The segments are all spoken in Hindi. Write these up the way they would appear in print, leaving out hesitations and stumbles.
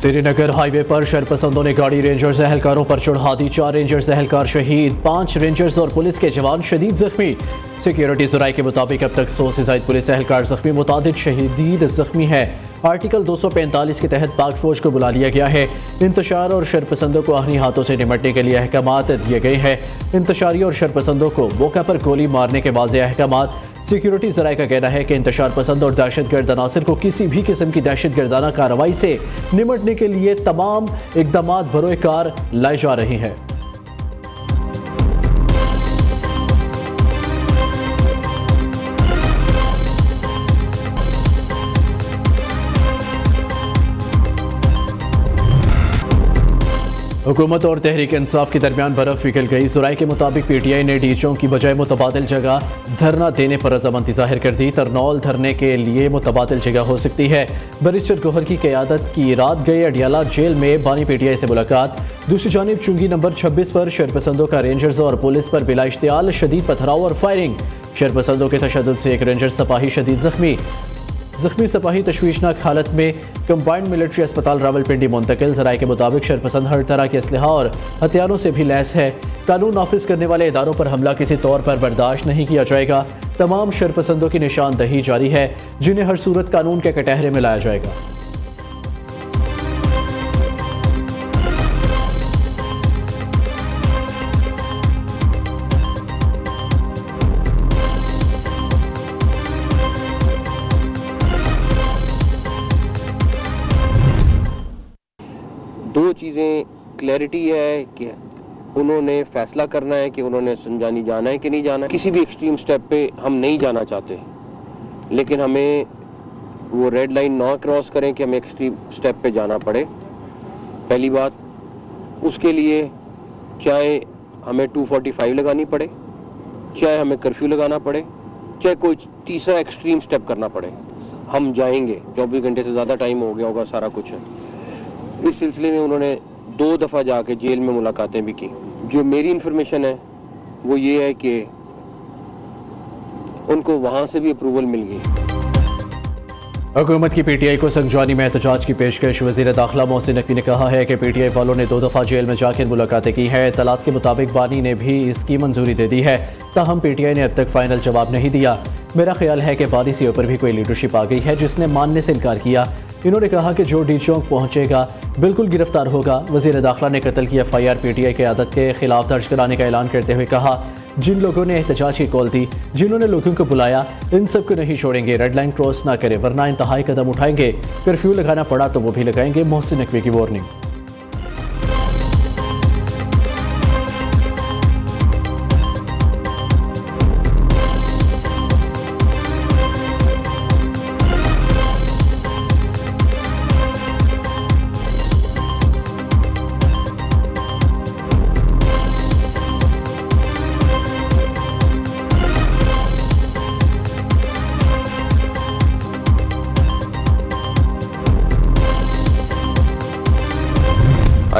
श्रीनगर हाईवे पर शरपसंदों ने गाड़ी रेंजर्स एहलकारों पर चढ़ा दी। 4 रेंजर्स एहलकार शहीद, 5 रेंजर्स और पुलिस के जवान शदीद जख्मी। सिक्योरिटी ज़राए के मुताबिक अब तक 100 से ज़ायद पुलिस एहलकार जख्मी, मुतादिद शहीद जख्मी है। आर्टिकल 245 के तहत पाक फौज को बुला लिया गया है। इंतशार और शरपसंदों को आहनी हाथों से निपटने के लिए अहकामात दिए गए हैं। इंतशारी और शरपसंदों को मौका पर गोली मारने के वाज़े अहकामात। सिक्योरिटी ज़राए का कहना है कि इंतशार पसंद और दहशतगर्द अनासर को किसी भी किस्म की दहशतगर्दाना कार्रवाई से निपटने के लिए तमाम इक़दाम बरोए कार लाए जा रहे हैं। हुकूमत और तहरीक इंसाफ के दरमियान बर्फ पिघल गई। ज़राए के मुताबिक PTI ने डीचों की बजाय मुतबादिल जगह धरना देने पर रजामंदी जाहिर कर दी। तरनौल धरने के लिए मुतबादिल जगह हो सकती है। बैरिस्टर गौहर की क़यादत की रात गए अडियाला जेल में बानी PTI से मुलाकात। दूसरी जानिब चुंगी नंबर 26 पर शरपसंदों का रेंजर्स और पुलिस पर बिला इश्तियाल शदीद पथराव और फायरिंग। शरपसंदों के तशद्दुद से एक रेंजर सिपाही शदीद जख्मी सिपाही तशवीशनाक हालत में कंबाइंड मिलिट्री अस्पताल रावलपिंडी मुंतकिल। ज़राए के मुताबिक शरपसंद हर तरह के असलहा और हथियारों से भी लैस है। कानून नाफिज करने वाले इदारों पर हमला किसी तौर पर बर्दाश्त नहीं किया जाएगा। तमाम शरपसंदों की निशानदही जारी है, जिन्हें हर सूरत कानून के कटहरे में लाया जाएगा। दो चीज़ें क्लैरिटी है कि उन्होंने फैसला करना है कि उन्होंने संजानी जाना है कि नहीं जाना है। किसी भी एक्सट्रीम स्टेप पे हम नहीं जाना चाहते, लेकिन हमें वो रेड लाइन ना क्रॉस करें कि हमें एक्सट्रीम स्टेप पे जाना पड़े। पहली बात, उसके लिए चाहे हमें 245 लगानी पड़े, चाहे हमें कर्फ्यू लगाना पड़े, चाहे कोई तीसरा एक्सट्रीम स्टेप करना पड़े, हम जाएंगे। 24 घंटे से ज़्यादा टाइम हो गया होगा सारा कुछ। इस सिलसिले में उन्होंने 2 दफ़ा जाके जेल में मुलाकातें भी की। जो मेरी इन्फॉर्मेशन है वो ये है कि उनको वहाँ से भी अप्रूवल मिल गई। हुकूमत की PTI को संगजानी में एहतजाज की पेशकश। वज़ीर दाखिला मोहसिन नकवी ने कहा है कि PTI वालों ने 2 दफ़ा जेल में जाकर मुलाकातें की है। इत्तलात के मुताबिक बानी ने भी इसकी मंजूरी दे दी है, ताहम PTI ने अब तक फाइनल जवाब नहीं दिया। मेरा ख्याल है कि बानी से ऊपर भी कोई लीडरशिप आ गई है जिसने मानने से इनकार किया। इन्होंने कहा कि जो डी चौक पहुंचेगा बिल्कुल गिरफ्तार होगा। वज़ीर दाखिला ने कत्ल की FIR PTI की आदत के खिलाफ दर्ज कराने का ऐलान करते हुए कहा, जिन लोगों ने एहतजाज की कॉल दी, जिन्होंने लोगों को बुलाया, इन सब को नहीं छोड़ेंगे। रेड लाइन क्रॉस ना करें वरना इंतहाई कदम उठाएंगे। कर्फ्यू लगाना पड़ा तो वो भी लगाएंगे। मोहसिन नकवी की वार्निंग।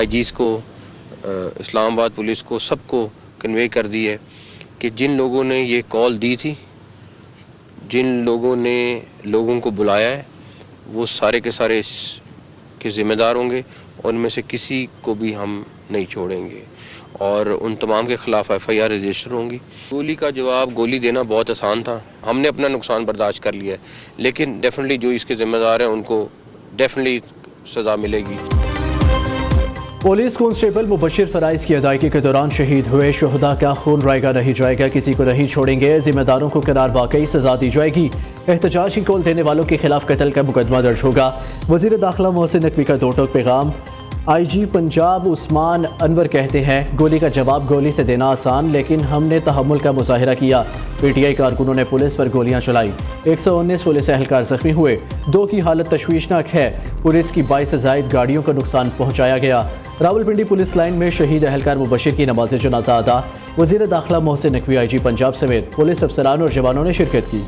IGs को, इस्लामाबाद पुलिस को, सबको कन्वे कर दी है कि जिन लोगों ने ये कॉल दी थी, जिन लोगों ने लोगों को बुलाया है, वो सारे के सारे इसके ज़िम्मेदार होंगे और उनमें से किसी को भी हम नहीं छोड़ेंगे और उन तमाम के ख़िलाफ़ FIR रजिस्टर होंगी। गोली का जवाब, गोली देना बहुत आसान था। हमने अपना नुकसान बर्दाश्त कर लिया है, लेकिन डेफिनेटली जो इसके ज़िम्मेदार हैं उनको डेफिनेटली सज़ा मिलेगी। पुलिस कांस्टेबल मुबशिर फराइज की अदायगी के दौरान शहीद हुए शोहदा का खून रायगा नहीं जाएगा, किसी को नहीं छोड़ेंगे। जिम्मेदारों को करार वाकई सजा दी जाएगी। एहतजाज की कॉल देने वालों के खिलाफ कत्ल का मुकदमा दर्ज होगा। वज़ीर दाखिला मोहसिन नकवी का 2 टोक पैगाम। IG पंजाब उस्मान अनवर कहते हैं, गोली का जवाब गोली से देना आसान, लेकिन हमने तहम्मुल का मुजाहिरा किया। PTI कारकुनों ने पुलिस पर गोलियां चलाई। 119 पुलिस एहलकार जख्मी हुए। 2 की हालत तशवीशनाक है। पुलिस की 22 से ज़ायद गाड़ियों को नुकसान पहुंचाया गया। रावलपिंडी पुलिस लाइन में शहीद एहलकार मुबशिर की नमाज जनाजा अदा। वज़ीर दाखिला मोहसिन नकवी, IG पंजाब समेत पुलिस अफसरान और जवानों ने शिरकत की।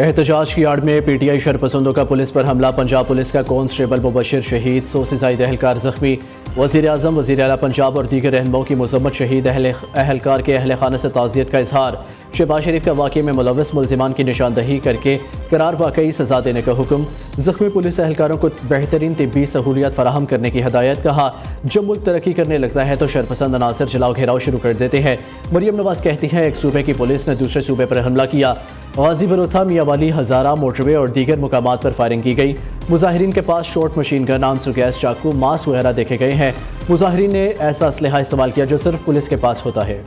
एहतजाज की आड़ में पीटीआई शरपसंदों का पुलिस पर हमला। पंजाब पुलिस का कांस्टेबल मुबशिर शहीद, 100 से ज़ायद एहलकार जख्मी। वज़ीर आज़म, वज़ीर आला पंजाब और दीगर रहनुमाओं की मज़म्मत। शहीद एहलकार के अहल खाना से ताज़ियत का इजहार। शहबाज शरीफ का वाक़े में मुलव्वस मुल्ज़िमान की निशानदही करके करार वाकई सज़ा देने का हुक्म। ज़ख्मी पुलिस एहलकारों को बेहतरीन तिब्बी सहूलियात फराहम करने की हदायत। कहा, जब मुल्क तरक्की करने लगता है तो शरपसंद अनासर जलाओ घेराव शुरू कर देते हैं। मरियम नवाज कहती हैं, एक सूबे की पुलिस ने दूसरे सूबे पर हमला किया। गाजी बरोथा, मियाँवाली, हज़ारा, मोटरवे और दीगर मुकामात पर फायरिंग की गई। मुजाहिरीन के पास शॉर्ट मशीन गन, आंसू गैस, चाकू, मास्क वगैरह देखे गए हैं। मुजाहिरीन ने ऐसा असलहा इस्तेमाल किया जो सिर्फ पुलिस के पास होता है।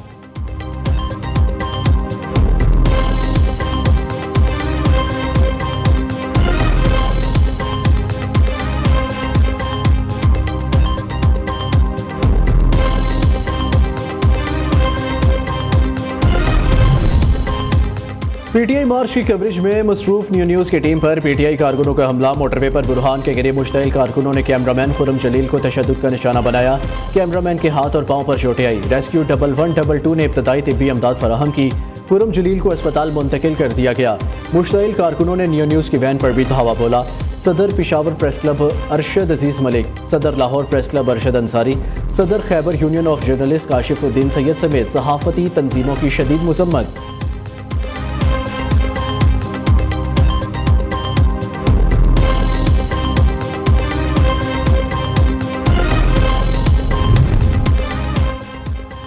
पीटीआई मार्च की कवरेज में मसरूफ न्यू न्यूज़ की टीम पर पीटीआई कारकुनों का हमला। मोटरवे पर बुरहान के गिरे मुश्तइल कारकुनों ने कैमरामैन खुर्रम जलील को तशद्दुद का निशाना बनाया। कैमरामैन के हाथ और पांव पर चोटें आई। रेस्क्यू 1122 ने इब्तदाई तिब्बी अमदाद फराहम की। खुर्रम जलील को अस्पताल मुंतकिल कर दिया गया। मुश्तइल कारकुनों ने न्यू न्यूज़ की वैन पर भी धावा बोला। सदर पिशावर प्रेस क्लब अरशद अजीज़ मलिक, सदर लाहौर प्रेस क्लब अरशद अंसारी, सदर Khyber union of journalist Kashifuddin Syed समेत सहाफ़ती तंजीमों की शदीद मज़म्मत।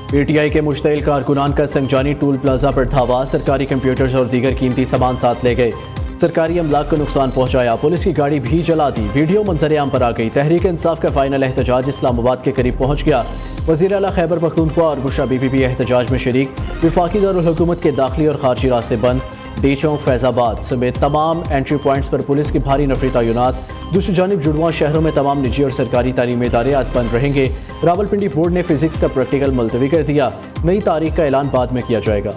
पीटीआई के मुश्तइल कारकुनान का संगजानी टूल प्लाजा पर धावा। सरकारी कंप्यूटर्स और दीगर कीमती सामान साथ ले गए। सरकारी अमलाक को नुकसान पहुंचाया। पुलिस की गाड़ी भी जला दी। वीडियो मंजर आम पर आ गई। तहरीक इंसाफ का फाइनल एहतजाज इस्लामाबाद के करीब पहुंच गया। वज़ीर आला खैबर पख्तूनख्वा और बुशरा बीबी भी एहतजाज में शरीक। वफाकी दारुल हुकूमत के दाखिली और खारजी रास्ते बंद। डी चौक, फैज़ाबाद समेत तमाम एंट्री पॉइंट्स पर पुलिस की भारी नफरी तैनात। दूसरी जानिब जुड़वा शहरों में तमाम निजी और सरकारी तालीमी इदारे आज बंद रहेंगे। रावलपिंडी बोर्ड ने फिजिक्स का प्रैक्टिकल मुलतवी कर दिया। नई तारीख का ऐलान बाद में किया जाएगा।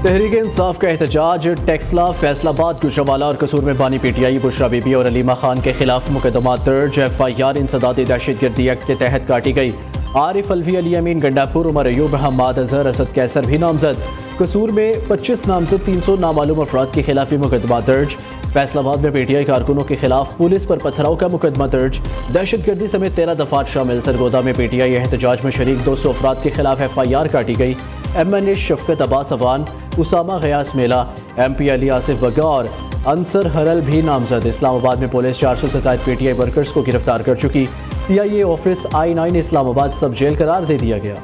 तहरीक इंसाफ का एहतजाज। टेक्सला, फैसलाबाद, गुजरावाला और कसूर में बानी पीटीआई। बुशरा बीबी और अलीमा खान के खिलाफ मुकदमा दर्ज। FIR इंसदादी दहशतगर्दी एक्ट के तहत काटी गई। आरिफ अलवी, अली अमीन गंडापुर, उमर अयूब, हम्माद अजहर, असद कैसर भी नामजद। कसूर में 25 नामजद, 300 नामालूम अफराद के खिलाफ भी मुकदमा दर्ज। फैसलाबाद में पीटीआई कारकुनों के खिलाफ पुलिस पर पथराव का मुकदमा दर्ज। दहशतगर्दी समेत 13 दफात शामिल। सरगोदा में पीटीआई एहतजाज में शरीक 200 अफराद के खिलाफ FIR काटी गई। MNA शफकत अब्बास अवान, उसामा गयास मेला, MP अली आसिफ बग्गा और अंसर हरल भी नामजद। इस्लामाबाद में पुलिस 400 से ज़ायद पीटीआई वर्कर्स को गिरफ्तार कर चुकी। CIA ऑफिस I9 इस्लामाबाद सब जेल करार दे दिया गया।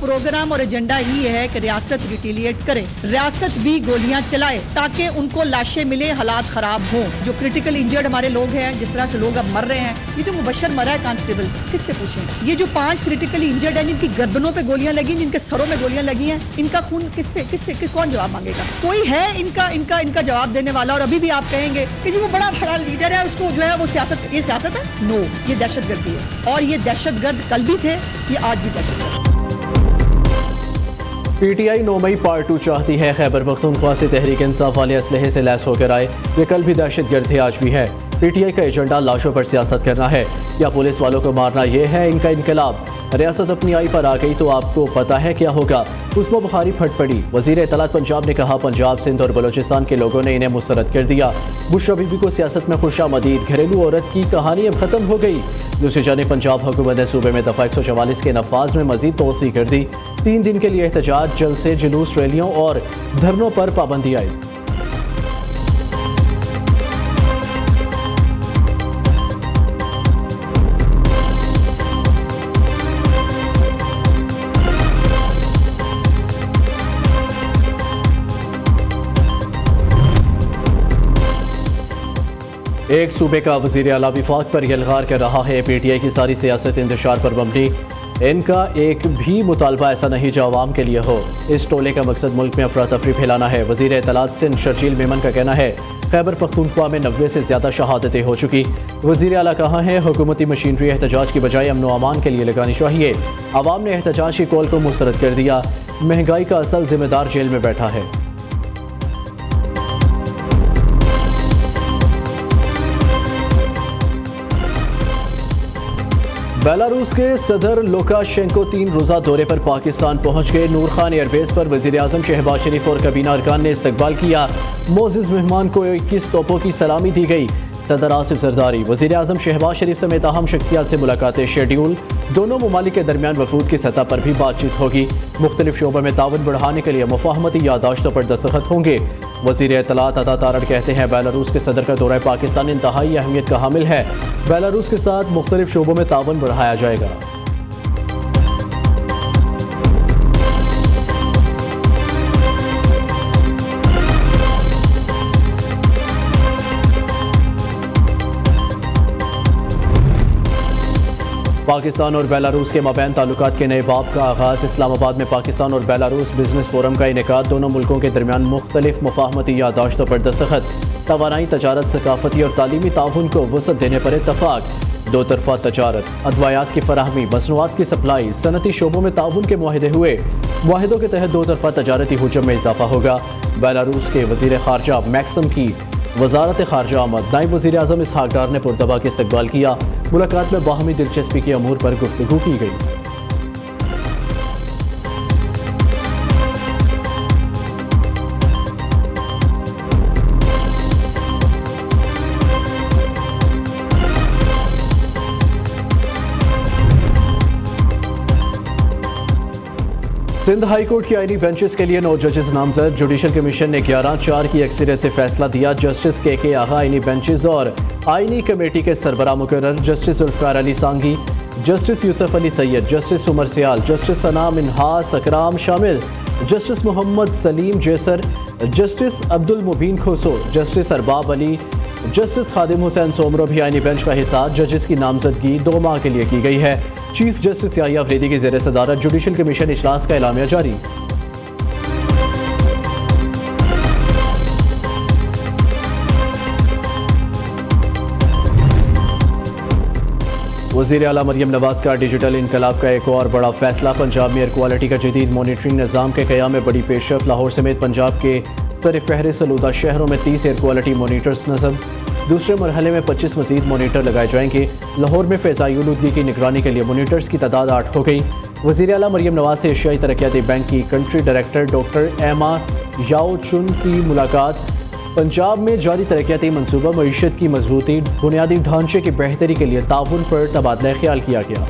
प्रोग्राम और एजेंडा ही है कि रियासत रिटेलिएट करे, रियासत भी गोलियां चलाए ताकि उनको लाशें मिले, हालात खराब हों। जो क्रिटिकल इंजर्ड हमारे लोग हैं, जिस तरह से लोग अब मर रहे हैं, ये तो मुबशर मरा है कांस्टेबल, किससे पूछें? ये जो 5 क्रिटिकली इंजर्ड हैं, जिनकी गर्दनों पे गोलियां लगी, जिनके सरों में गोलियां लगी हैं, इनका खून किससे कौन जवाब मांगेगा? कोई है इनका जवाब देने वाला? और अभी भी आप कहेंगे कि जी वो बड़ा लीडर है, उसको जो है वो ये सियासत है? नो, ये दहशतगर्दी है। और ये दहशतगर्द कल भी थे, ये आज भी दहशतगर्द। पीटीआई 9 मई पार्ट 2 चाहती है। खैबर पख्तूनख्वा से तहरीक इंसाफ वाले असलहे से लैस होकर आए। ये कल भी दहशतगर्द थे, आज भी है। पीटीआई का एजेंडा लाशों पर सियासत करना है या पुलिस वालों को मारना, ये है इनका इनकलाब। रियासत अपनी आई पर आ गई तो आपको पता है क्या होगा। उस्मा बुखारी फट पड़ी। वज़ीर इत्तलात पंजाब ने कहा, पंजाब, सिंध और बलोचिस्तान के लोगों ने इन्हें मुस्तरद कर दिया। बुशरा बीबी को सियासत में खुशामदीद। घरेलू औरत की कहानी अब खत्म हो गई। दूसरी जानिब पंजाब हुकूमत ने सूबे में दफ़ा 144 के नफाज में मजीद तोसी कर दी। 3 दिन के लिए एहतजाज, जलसे, जुलूस, रैलियों और धरनों पर पाबंदी आई। एक सूबे का वज़ीर आला विफाक पर यलगार कर रहा है। पीटीआई की सारी सियासत इंतशार पर मबनी। इनका एक भी मुतालबा ऐसा नहीं जो आवाम के लिए हो। इस टोले का मकसद मुल्क में अफरा तफरी फैलाना है। वज़ीर इत्तलात सिंध शर्जील मेमन का कहना है खैबर पख्तूनख्वा में 90 से ज़्यादा शहादतें हो चुकी। वज़ीर आला कहा है हुकूमती मशीनरी एहतजाज की बजाय अमन व अमान के लिए लगानी चाहिए। आवाम ने एहतजाज की कॉल को मुस्तरद कर दिया। महंगाई का असल जिम्मेदार जेल में बैठा है। बेलारूस के सदर लुकाशेंको 3 रोज़ा दौरे पर पाकिस्तान पहुंच गए। नूर खान एयरबेस पर वज़ीर आज़म शहबाज शरीफ और कबीना अरकान ने इस्तकबाल किया। मोअज़्ज़िज़ मेहमान को 21 तोपों की सलामी दी गई। सदर आसिफ जरदारी, वज़ीर आज़म शहबाज शरीफ समेत अहम शख्सियात से मुलाकातें शेड्यूल। दोनों ममालिक के दरमियान वफूद की सतह पर भी बातचीत होगी। मुख्तलिफ शोबों में ताउन बढ़ाने के लिए मुफाहमती यादाश्तों पर दस्तखत होंगे। वज़ीर इत्तलात अता तारड़ कहते हैं बेलारूस के सदर का दौरा पाकिस्तान इंतहाई अहमियत का हामिल है। बेलारूस के साथ मुख्तलिफ शोबों में ताउन बढ़ाया जाएगा। पाकिस्तान और बेलारूस के माबैन ताल्लुकात के नए बाब का आगाज़। इस्लामाबाद में पाकिस्तान और बेलारूस बिजनेस फोरम का इनेकाद। दोनों मुल्कों के दरमियान मुख्तलिफ मुफाहमती यादाश्तों पर दस्तखत। तवानाई, तजारत, सकाफती और तालीमी ताउन को वसअत देने पर इत्तफाक। दो तरफा तजारत, अदवायात की फराहमी, मसनूआत की सप्लाई, सनती शोबों में ताउन के मुआहदे हुए। मुआहदों के तहत दो तरफा तजारती हुजम में इजाफा होगा। बेलारूस के वज़ीर ख़ारजा मैक्सम की वज़ारत ख़ारजा आमद। नायब वज़ीर आज़म इसहाक डार ने पुरतबा के इस्तकबाल किया। मुलाकात में बाहमी दिलचस्पी के अमूर पर गुफ्तगू की गई। सिंध हाई कोर्ट की आईनी बेंचेस के लिए 9 जजेस नामजद। जुडिशल कमीशन ने 11-4 की अक्सरियत से फैसला दिया। जस्टिस के आगा आईनी बेंचेस और आईनी कमेटी के सरबराह मुकर्रर। जस्टिस जुल्फ़िकार अली सांगी, जस्टिस यूसुफ अली सैयद, जस्टिस उमर सियाल, जस्टिस सना मिन्हास अकराम शामिल। जस्टिस मोहम्मद सलीम जैसर, जस्टिस अब्दुल मुबीन खोसो, जस्टिस अरबाब अली, जस्टिस खादिम हुसैन सोमरो भी आईनी बेंच का हिस्सा। जजेस की नामजदगी 2 माह के लिए की गई है। चीफ जस्टिस याहिया अफरीदी की ज़ेर सदारत जुडिशल कमीशन इजलास का एलामिया जारी। वज़ीर आला मरियम नवाज का डिजिटल इनकलाब का एक और बड़ा फैसला। पंजाब में एयर क्वालिटी का जदीद मॉनिटरिंग निज़ाम के क़याम में बड़ी पेशरफ। लाहौर समेत पंजाब के सर फहरिस्त सलूदा शहरों में 30 एयर क्वालिटी मॉनिटर्स नस्ब। दूसरे मरहले में 25 मज़ीद मॉनिटर लगाए जाएंगे। लाहौर में फ़ैज़ाई आलूदगी की निगरानी के लिए मॉनिटर्स की तादाद 8 हो गई। वज़ीर आला मरियम नवाज से एशियाई तरक्याती बैंक की कंट्री डायरेक्टर डॉक्टर एमा याओ चुन की मुलाकात। पंजाब में जारी तरक्याती मनसूबा, मईशत की मजबूती, बुनियादी ढांचे की बेहतरी के लिए ताउन पर तबादला ख्याल किया गया।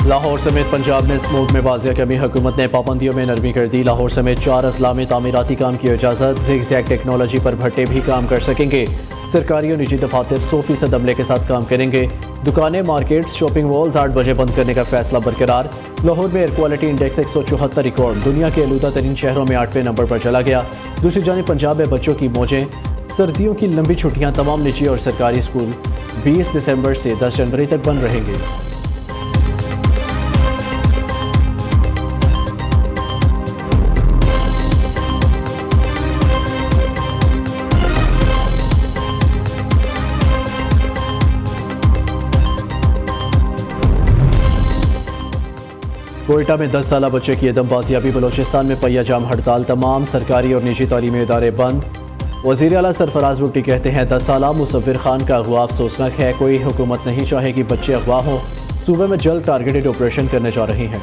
लाहौर समेत पंजाब में स्मोक में वाज़िया कमी। हुकूमत ने पाबंदियों में नरमी कर दी। लाहौर समेत 4 अजला में तामीराती काम की इजाज़त। ज़िगज़ैग टेक्नोलॉजी पर भट्टे भी काम कर सकेंगे। सरकारी और निजी दफातर 100% अमले के साथ काम करेंगे। दुकानें, मार्केट्स, शॉपिंग मॉल्स 8 बजे बंद करने का फैसला बरकरार। लाहौर में एयर क्वालिटी इंडेक्स 174 रिकॉर्ड, दुनिया के आलूदा तरीन शहरों में 8वें नंबर पर चला गया। दूसरी जानिब पंजाब में बच्चों की मौजें। सर्दियों की लंबी छुट्टियां तमाम निजी और सरकारी स्कूल 20 दिसंबर से 10 जनवरी तक बंद रहेंगे। कोयटा में 10 साला बच्चे की अदम बाजियाबी। बलोचिस्तान में पहिया जाम हड़ताल। तमाम सरकारी और निजी तालीमी इदारे बंद। वज़ीर आला सरफराज भुट्टी कहते हैं 10 साला मुसव्विर खान का अगवा अफसोसनाक है। कोई हुकूमत नहीं चाहेगी बच्चे अगवा हों। सूबे में जल्द टारगेटेड ऑपरेशन करने जा रही हैं।